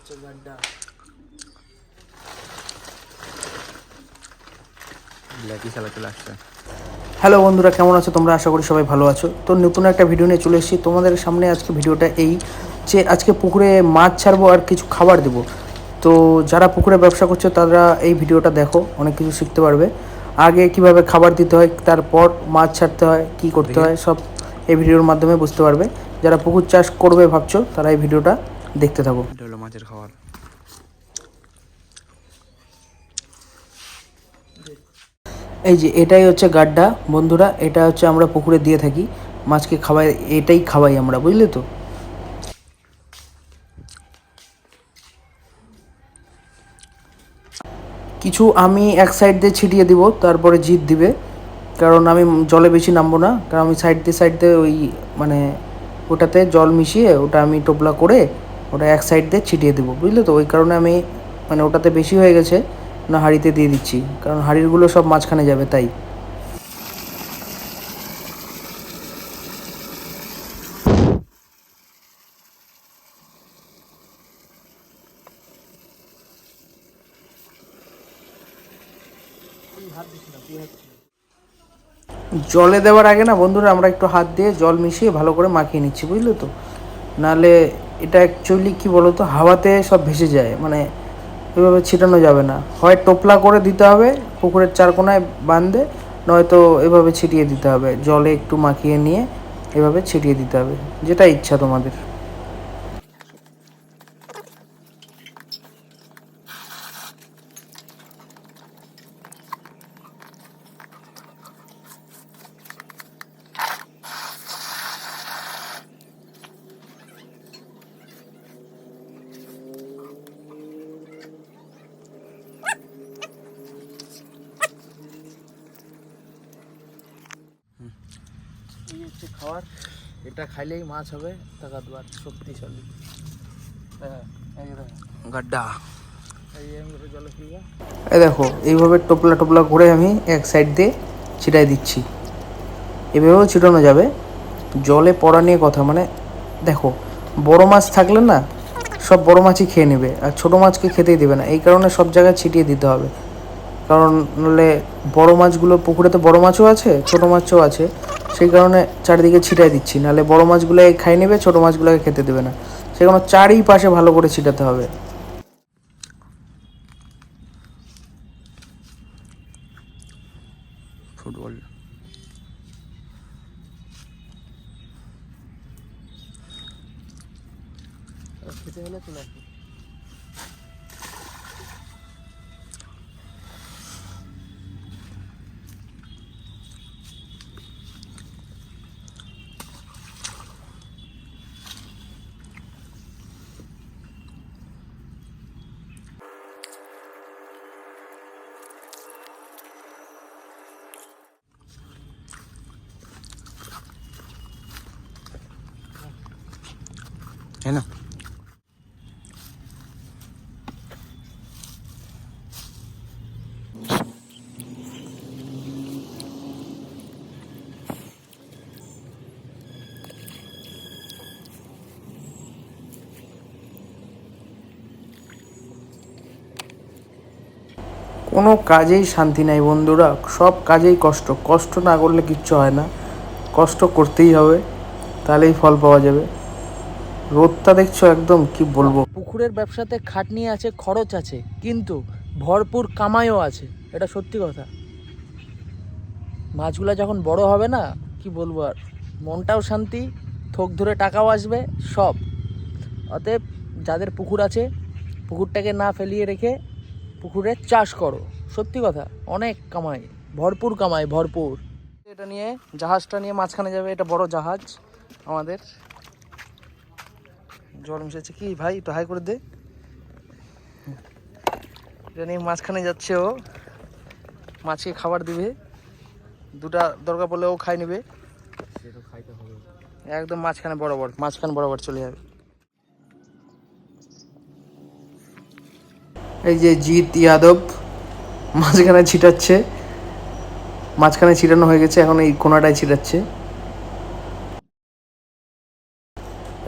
হচ্ছে গাড্ডা। হ্যালো বন্ধুরা, কেমন আছো তোমরা? আশা করি সবাই ভালো আছো। তো নতুন একটা ভিডিও নিয়ে চলে এসেছি তোমাদের সামনে। আজকে ভিডিওটা এই যে আজকে পুকুরে মাছ ছাড়বো আর কিছু খাবার দেবো। তো যারা পুকুরে ব্যবসা করছে তারা এই ভিডিওটা দেখো, অনেক কিছু শিখতে পারবে। আগে কিভাবে খাবার দিতে হয়, তারপর মাছ ছাড়তে হয়, কি করতে হয়, সব এই ভিডিওর মাধ্যমে বুঝতে পারবে। যারা পুকুর চাষ করবে ভাবছো তারা এই ভিডিওটা দেখতে থাকো। এটা হলো মাছের খাবার। এই যে এটাই হচ্ছে গাড্ডা বন্ধুরা, এটা হচ্ছে আমরা পুকুরে দিয়ে থাকি মাছকে খাওয়াই, এটাই খাওয়াই আমরা, বুঝলে তো। কিছু আমি এক সাইড দিয়ে ছিটিয়ে দিব, তারপরে জিত দিবে, কারণ আমি জলে বেশি নামবো না, কারণ আমি সাইড দিয়ে ওই মানে ওটাতে জল মিশিয়ে ওটা আমি টোপলা করে ওটা এক সাইড দিয়ে ছিটিয়ে দেবো, বুঝলে তো। ওই কারণে আমি মানে ওটাতে বেশি হয়ে গেছে না, হাঁড়িতে দিয়ে দিচ্ছি, কারণ হাঁড়িরগুলো সব মাঝখানে যাবে তাই। জলে দেওয়ার আগে না বন্ধুরা, আমরা একটু হাত দিয়ে জল মিশিয়ে ভালো করে মাখিয়ে নিচ্ছি, বুঝলে তো। নাহলে এটা অ্যাকচুয়ালি কী বলো তো, হাওয়াতে সব ভেসে যায়, মানে এভাবে ছিটানো যাবে না। হয় টোপলা করে দিতে হবে পুকুরের চার কোনায় বাঁধে, নয়তো এভাবে ছিটিয়ে দিতে হবে, জলে একটু মাখিয়ে নিয়ে এভাবে ছিটিয়ে দিতে হবে, যেটা ইচ্ছা তোমাদের। এই হচ্ছে খাবার, এটা খাইলেই মাছ হবে তাকাতবার, শক্তিশালী। হ্যাঁ, গাড্ডা। জলে ফেলবা। এই দেখো এইভাবে টোপলা টোপলা করে আমি এক সাইড দিয়ে ছিটাই দিচ্ছি। এভাবেও ছিটানো যাবে, জলে পড়া নিয়ে কথা। মানে দেখো, বড় মাছ থাকলে না সব বড় মাছই খেয়ে নেবে, আর ছোটো মাছকে খেতেই দেবে না। এই কারণে সব জায়গায় ছিটিয়ে দিতে হবে, কারণ নাহলে বড় মাছগুলো, পুকুরে তো বড় মাছও আছে ছোটো মাছও আছে, সেই কারণে চারিদিকে ছিটাই দিচ্ছি। নাহলে বড় মাছগুলোকে খাই নেবে, ছোটো মাছগুলোকে খেতে দেবে না। সেই কারণে চারিপাশে ভালো করে ছিটাতে হবে। ফুটবল। খেতে হলে চলে আসবে। তাই না? কোনো কাজেই শান্তি নাই বন্ধুরা, সব কাজেই কষ্ট। কষ্ট না করলে কিচ্ছু হয় না, কষ্ট করতেই হবে, তাহলেই ফল পাওয়া যাবে। রোদটা দেখছো একদম, কি বলবো। পুকুরের ব্যবসাতে খাটনি আছে, খরচ আছে, কিন্তু ভরপুর কামাইও আছে, এটা সত্যি কথা। মাছগুলো যখন বড় হবে না, কি বলবো আর, মনটাও শান্তি, থোক ধরে টাকাও আসবে সব। অতএব যাদের পুকুর আছে, পুকুরটাকে না ফেলিয়ে রেখে পুকুরে চাষ করো, সত্যি কথা, অনেক কামাই, ভরপুর কামাই, ভরপুর। এটা নিয়ে, জাহাজটা নিয়ে মাঝখানে যাবে, এটা বড় জাহাজ আমাদের। জল মিশেছে কি ভাই, একটু হাই করে দে। এটা নিয়ে মাঝখানে যাচ্ছে ও, মাছকে খাবার দিবে, দুটা দরকার পড়লে ও খাই নেবে, একদম মাঝখানে বরাবর, মাঝখান বরাবর চলে যাবে। এই যে জিৎ যাদব মাঝখানে ছিটাচ্ছে, মাঝখানে ছিটানো হয়ে গেছে, এখন এই কোনাটায় ছিটাচ্ছে।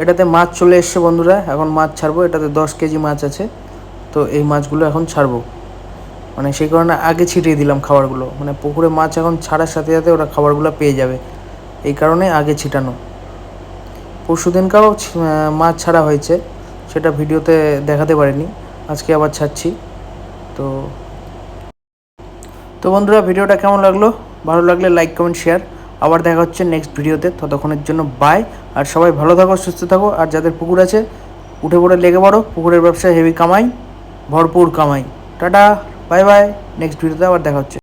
এটাতে মাছ চলে এসছে বন্ধুরা, এখন মাছ ছাড়বো। এটাতে 10 কেজি মাছ আছে, তো এই মাছগুলো এখন ছাড়বো। মানে সেই কারণে আগে ছিটিয়ে দিলাম খাবারগুলো, মানে পুকুরে মাছ এখন ছাড়ার সাথে সাথে ওরা খাবারগুলো পেয়ে যাবে, এই কারণে আগে ছিটানো। পরশু দিনকাও মাছ ছাড়া হয়েছে, সেটা ভিডিওতে দেখাতে পারিনি, আজকে আবার ছাড়ছি। তো তো বন্ধুরা, ভিডিওটা কেমন লাগলো? ভালো লাগলে লাইক কমেন্ট শেয়ার। আবার দেখা হচ্ছে নেক্সট ভিডিওতে, ততক্ষণের জন্য বাই। আর সবাই ভালো থাকো, সুস্থ থাকো। আর যাদের পুকুর আছে উঠে পড়ে লেগে পড়ো, পুকুরের ব্যবসায় হেভি কামাই, ভরপুর কামাই। টাটা, বাই বাই, নেক্সট ভিডিওতে আবার দেখা হচ্ছে।